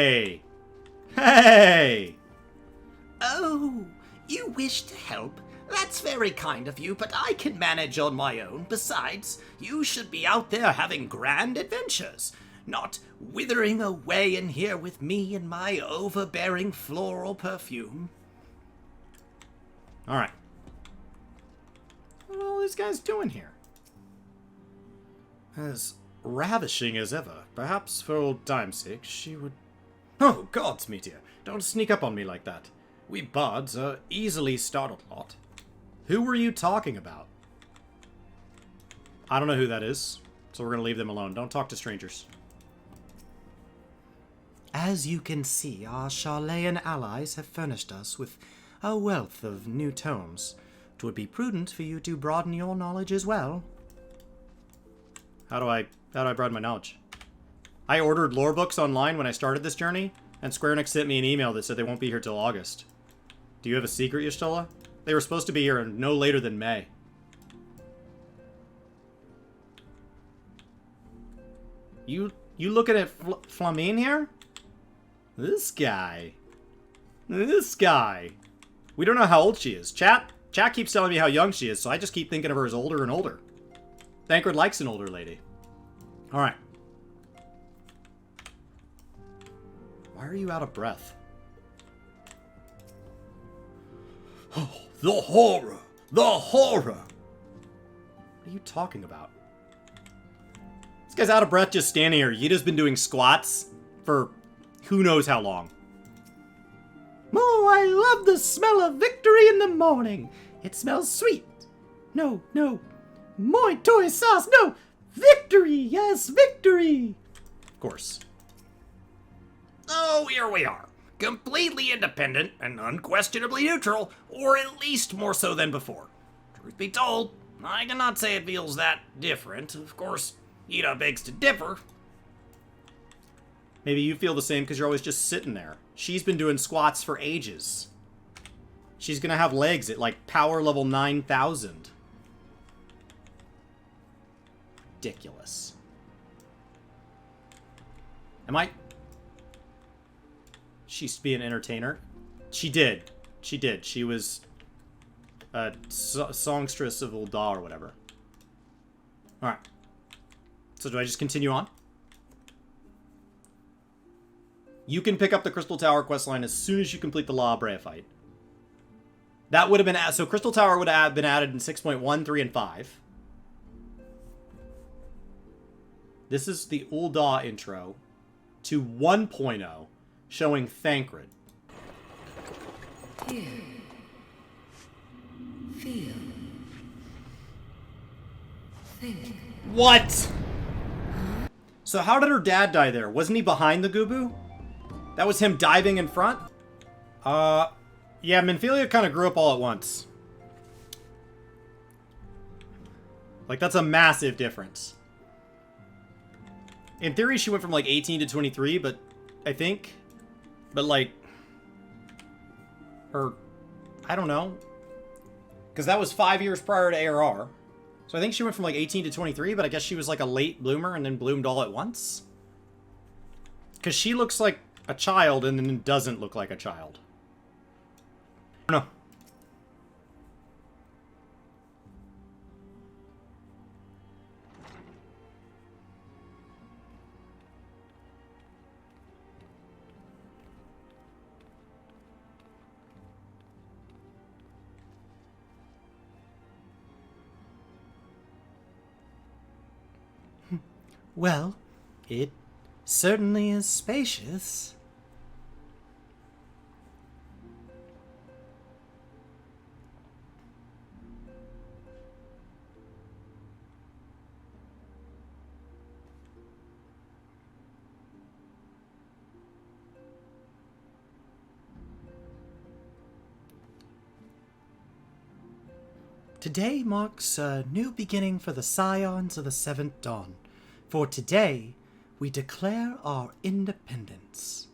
Hey! Hey! Oh, you wish to help? That's very kind of you, but I can manage on my own. Besides, you should be out there having grand adventures, not withering away in here with me and my overbearing floral perfume. Alright. What are all these guys doing here? As ravishing as ever. Perhaps for old time's sake, she would... Oh, gods, me dear. Don't sneak up on me like that. We bards are easily startled lot. Who were you talking about? I don't know who that is, so we're going to leave them alone. Don't talk to strangers. As you can see, our Charlayan allies have furnished us with a wealth of new tomes. 'Twould be prudent for you to broaden your knowledge as well. How do I broaden my knowledge? I ordered lore books online when I started this journey, and Square Enix sent me an email that said they won't be here till August. Do you have a secret, Y'shtola? They were supposed to be here no later than May. You looking at Flamine here? This guy. This guy. We don't know how old she is. Chat keeps telling me how young she is, so I just keep thinking of her as older and older. Thancred likes an older lady. Alright. Why are you out of breath? Oh, the horror! The horror! What are you talking about? This guy's out of breath just standing here. Yita's been doing squats for who knows how long. Oh, I love the smell of victory in the morning. It smells sweet. No. Moi toy sauce. No. Victory. Yes, victory. Of course. Oh, here we are. Completely independent and unquestionably neutral, or at least more so than before. Truth be told, I cannot say it feels that different. Of course, Ida begs to differ. Maybe you feel the same because you're always just sitting there. She's been doing squats for ages. She's gonna have legs at like power level 9,000. Ridiculous. Am I... She used to be an entertainer. She did. She did. She was a songstress of Ul'dah or whatever. Alright. So do I just continue on? You can pick up the Crystal Tower questline as soon as you complete the La Brea fight. That would have been... So Crystal Tower would have been added in 6.1, 3, and 5. This is the Ul'dah intro to 1.0. Showing Thancred. Hear. Feel. Think. What? So how did her dad die there? Wasn't he behind the Gubu? That was him diving in front? Yeah, Minfilia kind of grew up all at once. Like, that's a massive difference. In theory, she went from, like, 18 to 23, but I think... But, like... Or... I don't know. Because that was 5 years prior to ARR. So I think she went from, like, 18 to 23, but I guess she was, like, a late bloomer and then bloomed all at once? Because she looks like a child and then doesn't look like a child. I don't know. Well, it certainly is spacious. Today marks a new beginning for the Scions of the Seventh Dawn. For today, we declare our independence.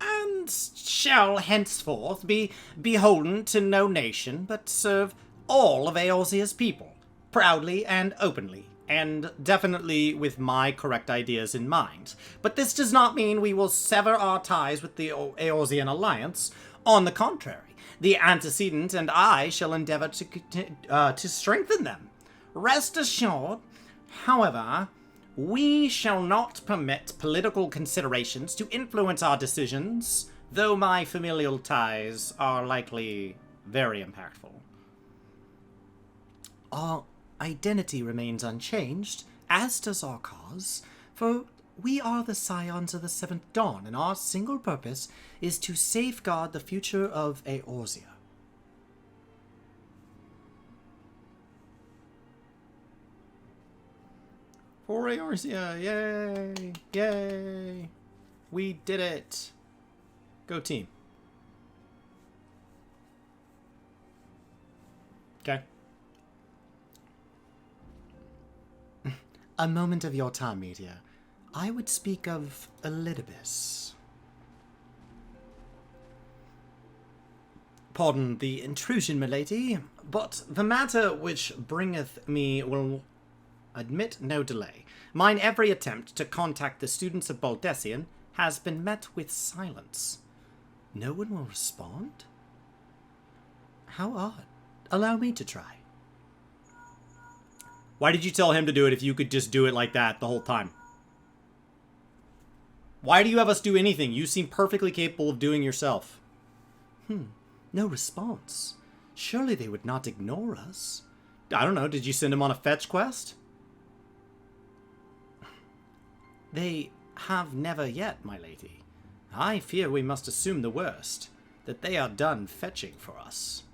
And shall henceforth be beholden to no nation, but serve all of Eorzea's people, proudly and openly, and definitely with my correct ideas in mind. But this does not mean we will sever our ties with the Eorzean Alliance. On the contrary, the antecedent and I shall endeavor to strengthen them. Rest assured, however, we shall not permit political considerations to influence our decisions, though my familial ties are likely very impactful. Our identity remains unchanged, as does our cause, for we are the scions of the Seventh Dawn, and our single purpose is to safeguard the future of Eorzea. For Eorzea, yay! Yay! We did it! Go team. Okay. A moment of your time, meteor. I would speak of Elidibus. Pardon the intrusion, milady, but the matter which bringeth me will admit no delay. Mine every attempt to contact the students of Baldessian has been met with silence. No one will respond? How odd. Allow me to try. Why did you tell him to do it if you could just do it like that the whole time? Why do you have us do anything? You seem perfectly capable of doing yourself. No response. Surely they would not ignore us. I don't know, did you send him on a fetch quest? They have never yet, my lady. I fear we must assume the worst, that they are done fetching for us.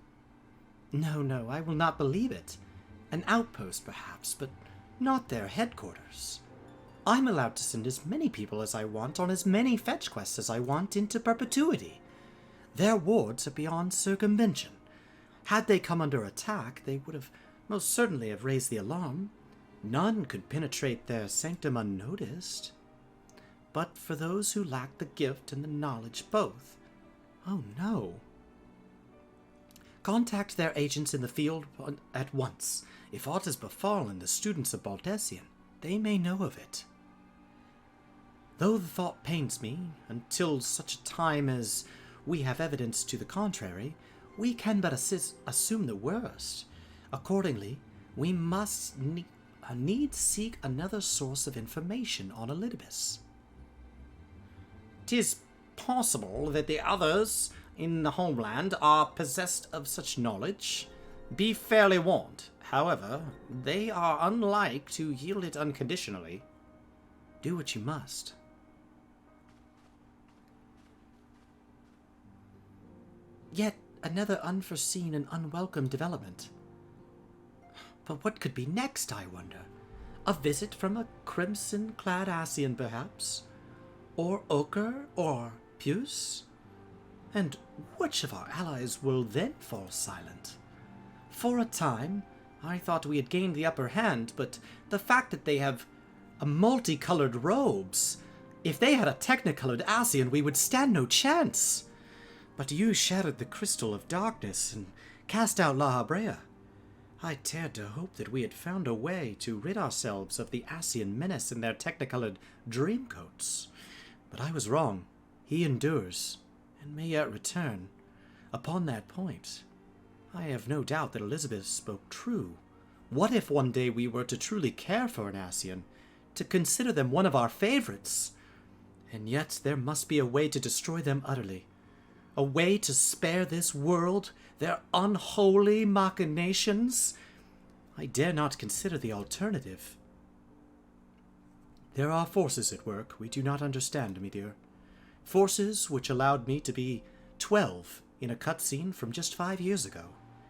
No, I will not believe it. An outpost, perhaps, but not their headquarters. I'm allowed to send as many people as I want on as many fetch quests as I want into perpetuity. Their wards are beyond circumvention. Had they come under attack, they would have most certainly have raised the alarm. None could penetrate their sanctum unnoticed. But for those who lack the gift and the knowledge both, oh no. Contact their agents in the field at once. If aught has befallen the students of Baldessian, they may know of it. Though the thought pains me, until such a time as we have evidence to the contrary, we can but assume the worst. Accordingly, we must needs seek another source of information on Elidibus. 'Tis possible that the others in the homeland are possessed of such knowledge. Be fairly warned. However, they are unlike to yield it unconditionally. Do what you must. Yet another unforeseen and unwelcome development. But what could be next, I wonder? A visit from a crimson-clad Ascian, perhaps? Or ochre, or puce? And which of our allies will then fall silent? For a time, I thought we had gained the upper hand, but the fact that they have multicolored robes, if they had a technicolored Ascian, we would stand no chance. But you shattered the crystal of darkness and cast out La Habrea. I dared to hope that we had found a way to rid ourselves of the Ascian menace in their technicolored dreamcoats. But I was wrong. He endures, and may yet return. Upon that point, I have no doubt that Elizabeth spoke true. What if one day we were to truly care for an Ascian, to consider them one of our favorites? And yet there must be a way to destroy them utterly. A way to spare this world their unholy machinations? I dare not consider the alternative. There are forces at work we do not understand, me dear. Forces which allowed me to be 12 in a cutscene from just 5 years ago,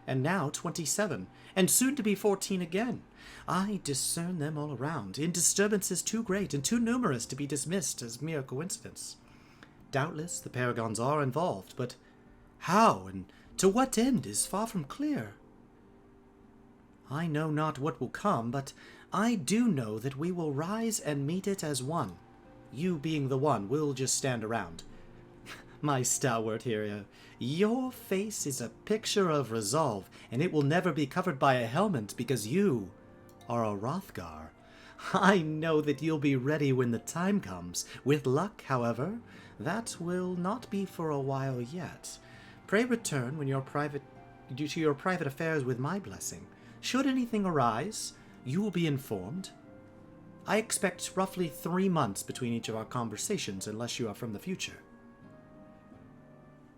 and now 27, and soon to be 14 again. I discern them all around, in disturbances too great and too numerous to be dismissed as mere coincidence. Doubtless the Paragons are involved, but how and to what end is far from clear. I know not what will come, but I do know that we will rise and meet it as one. You being the one, we'll just stand around. My stalwart hero, your face is a picture of resolve, and it will never be covered by a helmet because you are a Hrothgar, I know that you'll be ready when the time comes. With luck, however, that will not be for a while yet. Pray return when due to your private affairs with my blessing. Should anything arise, you will be informed. I expect roughly 3 months between each of our conversations, unless you are from the future.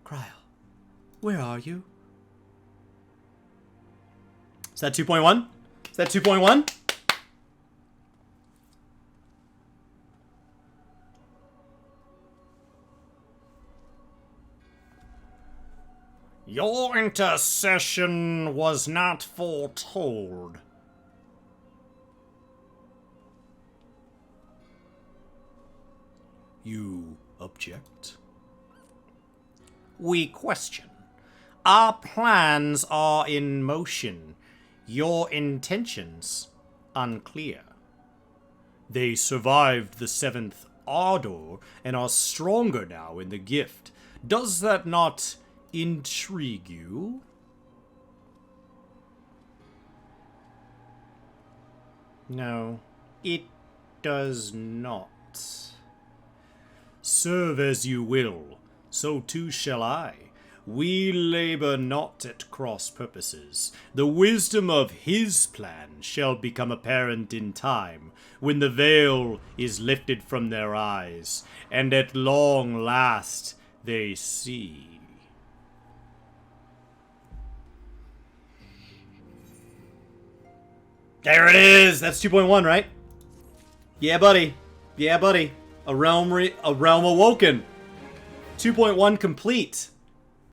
Cryle, where are you? Is that 2.1? Is that 2.1? Your intercession was not foretold. You object? We question. Our plans are in motion. Your intentions unclear. They survived the 7th Ardor and are stronger now in the gift. Does that not intrigue you? No, it does not. Serve as you will, so too shall I. We labor not at cross purposes. The wisdom of his plan shall become apparent in time, when the veil is lifted from their eyes, and at long last they see. There it is! That's 2.1, right? Yeah, buddy. Yeah, buddy. A realm awoken. 2.1 complete.